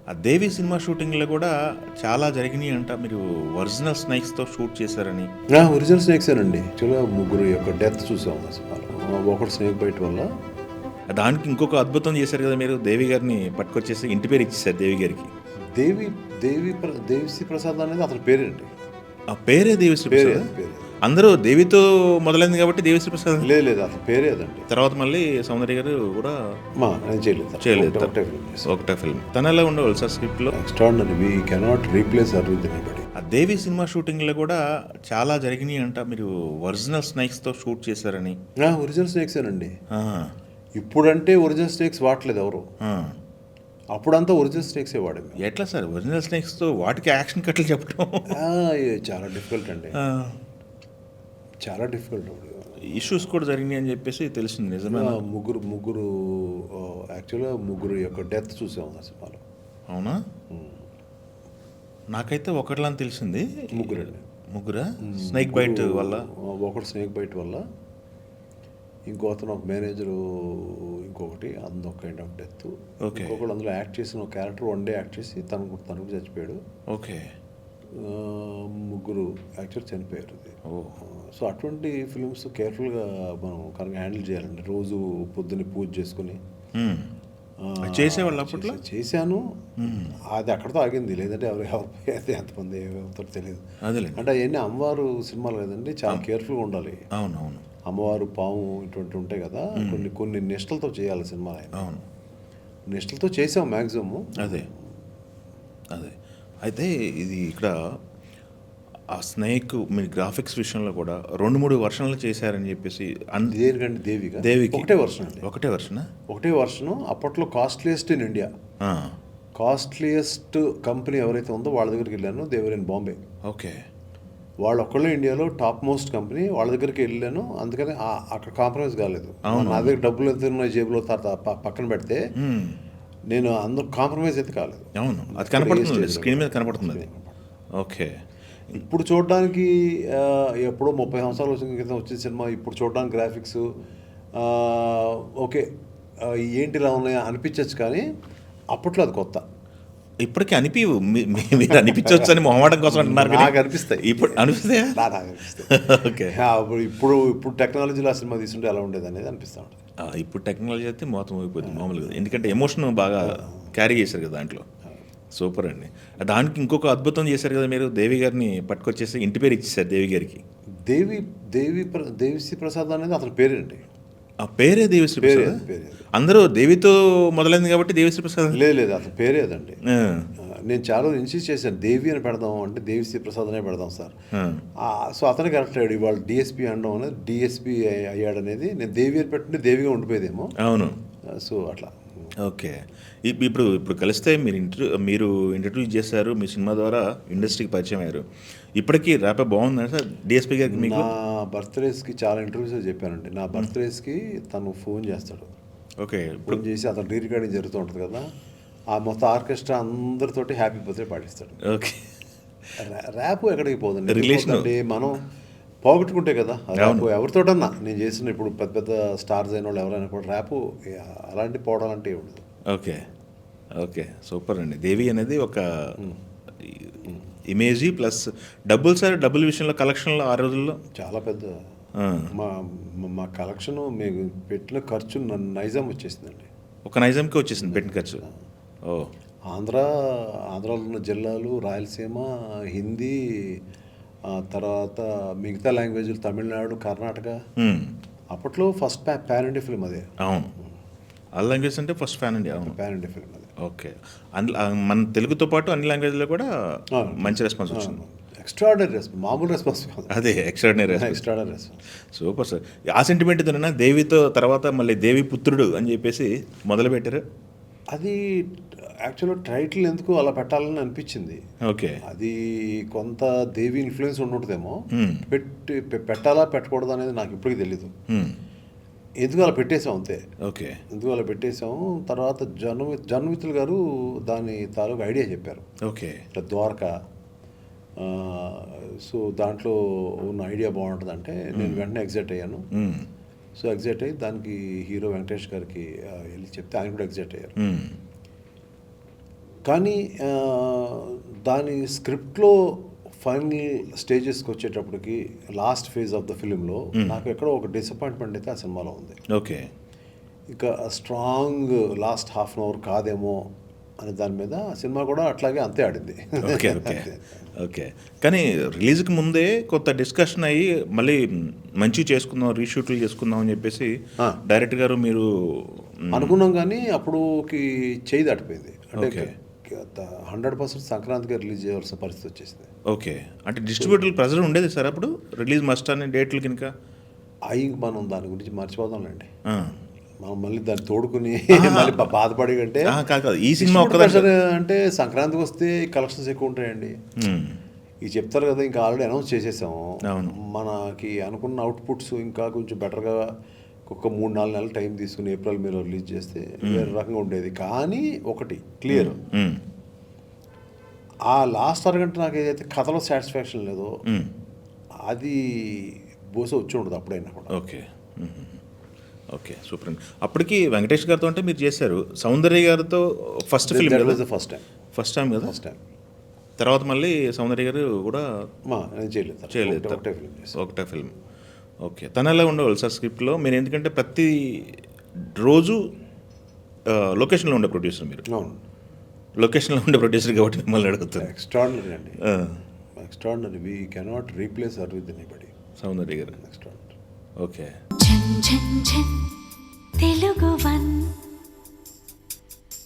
ఆ 'దేవి' సినిమా షూటింగ్‌లో కూడా చాలా జరిగినాయి అంట. మీరు ఒరిజినల్ స్నేక్స్‌తో షూట్ చేశారని. ఒరిజినల్ స్నేక్సేనండి. యాక్చువల్‌గా ముగ్గురు యొక్క డెత్ చూసాం ఆ సినిమాలో. ఒకడు స్నేక్ బైట్ వల్ల. దానికి ఇంకొక అద్భుతం చేశారు కదా మీరు. 'దేవి' గారిని పట్టుకొచ్చేసి ఇంటి పేరు ఇచ్చేసారు 'దేవి' గారికి. దేవి దేవిశ్రీ ప్రసాద్ అనేది అతని పేరేంటి. ఆ పేరే 'దేవిశ్రీ పేరే ప్రసాద్'. పేరే. అందరూ దేవితో మొదలైంది కాబట్టి 'దేవిశ్రీ ప్రసాద్'. లేదు అతని పేరే అదండి. తర్వాత మళ్ళీ సౌందర్య గారు కూడా నేను చేయలేదు. ఒకటే film చేశాను. ఒకటే ఫిల్మ్. తను ఎలా ఉండేవాళ్ళు సార్ స్క్రిప్ట్లో? Extraordinary. We cannot replace her with anybody. ఆ 'దేవి' సినిమా షూటింగ్‌లో కూడా చాలా జరిగినాయి అంట. మీరు ఒరిజినల్ స్నేక్స్‌తో షూట్ చేశారని. ఒరిజినల్ స్నేక్సేనండి. ఆ, ఇప్పుడంటే ఒరిజినల్ స్నేక్స్ వాడలేదు ఎవరు. ఆ. అప్పుడంతా ఒరిజినల్ స్నేక్సే వాడాము. ఎట్లా సార్ ఒరిజినల్ స్నేక్స్తో వాటికి యాక్షన్ కట్లు చెప్పడం? చాలా డిఫికల్ట్ అండి. ఆ, చాలా డిఫికల్ట్. ఇష్యూస్ కూడా జరిగినాయి అని చెప్పేసి తెలిసింది. నిజమే? ముగ్గురు యాక్చువల్గా ముగ్గురు యొక్క డెత్ చూసాం ఆ సినిమాలో. అవునా? నాకైతే ఒకటిలా తెలిసింది. ముగ్గురా స్నేక్ బైట్ వల్ల. ఒకటి స్నేక్ బైట్ వల్ల, ఇంకో అతను ఒక మేనేజరు, ఇంకొకటి అందులో కైండ్ ఆఫ్ డెత్. ఓకే. ఇంకొకటి అందులో యాక్ట్ చేసిన ఒక క్యారెక్టర్ వన్ డే యాక్ట్ చేసి తనకు చచ్చిపోయాడు. ఓకే. ముగ్గురు యాక్చువల్ చనిపోయారు. ఓ. సో అటువంటి ఫిల్మ్స్ కేర్ఫుల్గా మనం కనుక హ్యాండిల్ చేయాలండి. రోజు పొద్దున్నే పూజ చేసుకుని చేసేవాళ్ళు అప్పట్లో? చేశాను. అది అక్కడితో ఆగింది. లేదంటే ఎవరు ఎంతమంది అవుతారో తెలియదు. అదేలేండి. అంటే అవన్నీ అమ్మవారు సినిమాలు కదండి, చాలా కేర్ఫుల్గా ఉండాలి. అవునవును. అమ్మవారు, పాము ఇటువంటి ఉంటాయి కదా, కొన్ని నిష్టలతో చేయాలి సినిమాలు. అవును, నిష్టలతో చేసాం మ్యాక్సిమం. అదే అయితే ఇది ఇక్కడ ఆ స్నేక్ మీరు గ్రాఫిక్స్ విషయంలో కూడా 2-3 వర్షన్లు చేశారని చెప్పేసి. దేనికండి? దేవికి ఒకటే వర్షన్ అండి. ఒకటే వర్షను. అప్పట్లో costliest in India. Costliest company ఎవరైతే ఉందో వాళ్ళ దగ్గరికి వెళ్ళాను. There in Bombay. ఓకే. వాళ్ళు ఒక్కళ్ళే ఇండియాలో టాప్ మోస్ట్ కంపెనీ. వాళ్ళ దగ్గరికి వెళ్ళాను. అందుకని అక్కడ కాంప్రమైజ్ కాలేదు. నా దగ్గర డబ్బులు ఎంత ఉన్నాయి జేబులో పక్కన పెడితే నేను అందులో కాంప్రమైజ్ అయితే కాలేదు. అవును, అది కనపడుతుంది, స్క్రీన్ మీద కనపడుతుంది అది. ఓకే. ఇప్పుడు చూడడానికి ఎప్పుడో 30 సంవత్సరాల క్రితం వచ్చిన సినిమా ఇప్పుడు చూడడానికి గ్రాఫిక్స్ ఓకే ఏంటి ఇలా ఉన్నాయా అనిపించచ్చు, కానీ అప్పట్లో అది కొత్త. ఇప్పటికీ మీరు అనిపించవచ్చు అని మొహమాటం కోసం అంటున్నారు. నాకు అనిపిస్తాయి. ఇప్పుడు అనిపిస్తాయా? నాకు అనిపిస్తాయి. ఓకే. ఇప్పుడు టెక్నాలజీలో ఆ సినిమా తీసుంటే ఎలా ఉండేది అనేది అనిపిస్తూ ఉంటుంది. ఇప్పుడు టెక్నాలజీ అయితే మొత్తం అయిపోతుంది మామూలుగా. ఎందుకంటే ఎమోషన్ బాగా క్యారీ చేశారు కదా దాంట్లో. సూపర్ అండి. దానికి ఇంకొక అద్భుతం చేశారు కదా మీరు. 'దేవి' గారిని పట్టుకొచ్చేసి ఇంటి పేరు ఇచ్చేసారు 'దేవి' గారికి. దేవిశ్రీ ప్రసాద్ అనేది అతని పేరేంటి. ఆ పేరే 'దేవిశ్రీ ప్రసాద్'. అందరూ దేవితో మొదలైంది కాబట్టి 'దేవిశ్రీ ప్రసాద్'. లేదు అతని పేరే అదండి. నేను చాలా ఇన్సిస్ట్ చేశాను, దేవి అని పెడదాం అంటే దేవిశ్రీ ప్రసాద్ అనే పెడదాం సార్. సో అతనే కరెక్ట్ అయ్యాడు. ఇవాళ డిఎస్పీ అనడం అనేది డిఎస్పీ అయ్యాడు అనేది. నేను దేవి అని పెట్టింటే దేవిగా ఉండిపోయేదేమో. అవును. సో అట్లా. ఓకే. ఇప్పుడు కలిస్తే మీరు ఇంట్రడ్యూస్ చేశారు, మీ సినిమా ద్వారా ఇండస్ట్రీకి పరిచయం అయ్యారు. ఇప్పటికీ ర్యాప్ బాగుందా సార్ డిఎస్పీ గారికి? మీకు నా బర్త్డేస్కి చాలా ఇంటర్వ్యూస్ చెప్పానండి. నా బర్త్డేస్కి తను ఫోన్ చేస్తాడు. ఓకే. ఫోన్ చేసి అతను రీ రికార్డింగ్ జరుగుతూ ఉంటుంది కదా, ఆ మొత్తం ఆర్కెస్ట్రా అందరితోటి హ్యాపీ బర్త్డే పాటిస్తాడు. ఓకే. ర్యాప్ ఎక్కడికి పోదండి, రిలేషన్ మనం పోగొట్టుకుంటే కదా ర్యాప్. ఎవరితోటన్నా నేను చేసిన ఇప్పుడు పెద్ద పెద్ద స్టార్స్ అయిన వాళ్ళు ఎవరైనా కూడా ర్యాప్ అలాంటి పోవడాలంటే ఉండదు. ఓకే. సూపర్ అండి. 'దేవి' అనేది ఒక ఇమేజీ ప్లస్ డబ్బుల విషయంలో కలెక్షన్లో ఆ రోజుల్లో చాలా పెద్ద మా కలెక్షన్ మీకు పెట్టిన ఖర్చు నైజాం వచ్చేసిందండి. ఒక నైజాంకి వచ్చేసింది పెట్టిన ఖర్చు. ఆంధ్రాలో ఉన్న జిల్లాలు, రాయలసీమ, హిందీ, తర్వాత మిగతా లాంగ్వేజ్లు తమిళనాడు, కర్ణాటక. అప్పట్లో ఫస్ట్ పాన్ ఇండియా ఫిల్మ్ అదే. అవును, ఆల్ లాంగ్వేజ్ అంటే ఫస్ట్ పాన్ ఇండియా. అవును, పాన్ ఇండియా ఫిల్మ్ అదే. ఓకే. మన తెలుగుతో పాటు అన్ని లాంగ్వేజ్లో కూడా మంచి రెస్పాన్స్ వచ్చింది. ఎక్స్ట్రాడనరీ రెస్పాన్స్, మామూలు రెస్పాన్స్ కాదు. అదే ఎక్స్ట్రాడనరీ రెస్పాన్స్. Super sir. ఆ సెంటిమెంట్తోనే 'దేవితో తర్వాత మళ్ళీ 'దేవి పుత్రుడు' అని చెప్పేసి మొదలుపెట్టారు. అది యాక్చువల్గా టైటిల్ ఎందుకు అలా పెట్టాలని అనిపించింది. ఓకే. అది కొంత దేవి ఇన్ఫ్లుయెన్స్ ఉంటుందేమో. పెట్టాలా పెట్టకూడదు అనేది నాకు ఇప్పటికీ తెలీదు. ఎందుకు అలా పెట్టేసాం అంతే. ఓకే. ఎందుకు అలా పెట్టేసాము. తర్వాత జన్మితులు గారు దాని తాలూకు ఐడియా చెప్పారు. ఓకే. ద్వారకా. సో దాంట్లో ఉన్న ఐడియా బాగుంటుంది అంటే నేను వెంటనే ఎగ్జైట్ అయ్యాను. సో ఎగ్జైట్ అయ్యి దానికి హీరో వెంకటేష్ గారికి వెళ్ళి చెప్తే ఆయన కూడా ఎగ్జైట్ అయ్యారు. కానీ దాని స్క్రిప్ట్లో ఫైనల్ స్టేజెస్కి వచ్చేటప్పటికి లాస్ట్ ఫేజ్ ఆఫ్ ద ఫిలింలో నాకు ఎక్కడో ఒక డిసప్పాయింట్మెంట్ అయితే ఆ సినిమాలో ఉంది. ఓకే. ఇక strong last half an hour కాదేమో అనే దాని మీద ఆ సినిమా కూడా అట్లాగే అంతే ఆడింది. Okay okay okay. కానీ రిలీజ్కి ముందే కొంత డిస్కషన్ అయ్యి మళ్ళీ మంచిగా చేసుకుందాం, రీషూట్లు చేసుకుందాం అని చెప్పేసి డైరెక్టర్ గారు మీరు అనుకున్నాం. కానీ అప్పుడుకి చేయి దాటిపోయింది. అంటే ఓకే. 100% సంక్రాంతికి రిలీజ్ చేయాల్సిన పరిస్థితి వచ్చేసింది. ఓకే. అంటే డిస్ట్రిబ్యూటర్ ప్రెజర్ ఉండేది సార్ అప్పుడు రిలీజ్ మస్ట్ అనే డేట్లు కనుక మనం దాని గురించి మర్చిపోదాంలేండి. మనం మళ్ళీ దాన్ని తోడుకుని మళ్ళీ బాధపడి అంటే కాదు ఈ సినిమా అంటే సంక్రాంతికి వస్తే కలెక్షన్స్ ఎక్కువ ఉంటాయండి. ఇవి చెప్తారు కదా, ఇంకా ఆల్రెడీ అనౌన్స్ చేసేసాము. మనకి అనుకున్న అవుట్పుట్స్ ఇంకా కొంచెం బెటర్గా ఒక 3-4 నెలలు టైం తీసుకుని ఏప్రిల్ మేలో రిలీజ్ చేస్తే వేరే రకంగా ఉండేది. కానీ ఒకటి క్లియర్, ఆ లాస్ట్ అరగంట నాకు ఏదైతే కథలో సాటిస్ఫాక్షన్ లేదో అది బోస వచ్చి ఉండదు అప్పుడైనా కూడా. ఓకే ఓకే సూపర్ అండి. అప్పటికి వెంకటేష్ గారితో అంటే మీరు చేశారు, సౌందర్య గారితో ఫస్ట్ ఫిల్మ్ ఫస్ట్ టైం కదా. తర్వాత మళ్ళీ సౌందర్య గారు కూడా చేయలేదు, ఒకటే ఫిల్మ్. ఓకే. తను ఎలా ఉండేవాళ్ళు సార్ స్క్రిప్ట్లో మీరు? ఎందుకంటే ప్రతి రోజు లొకేషన్లో ఉండే ప్రొడ్యూసర్ మీరు. లొకేషన్లో ఉండే ప్రొడ్యూసర్ కాబట్టి మిమ్మల్ని అడుగుతారు. ఎక్స్ట్రాడినరీ అండి, extraordinary. We cannot replace her with anybody. Soundarya garu extraordinary. Okay. Telugu one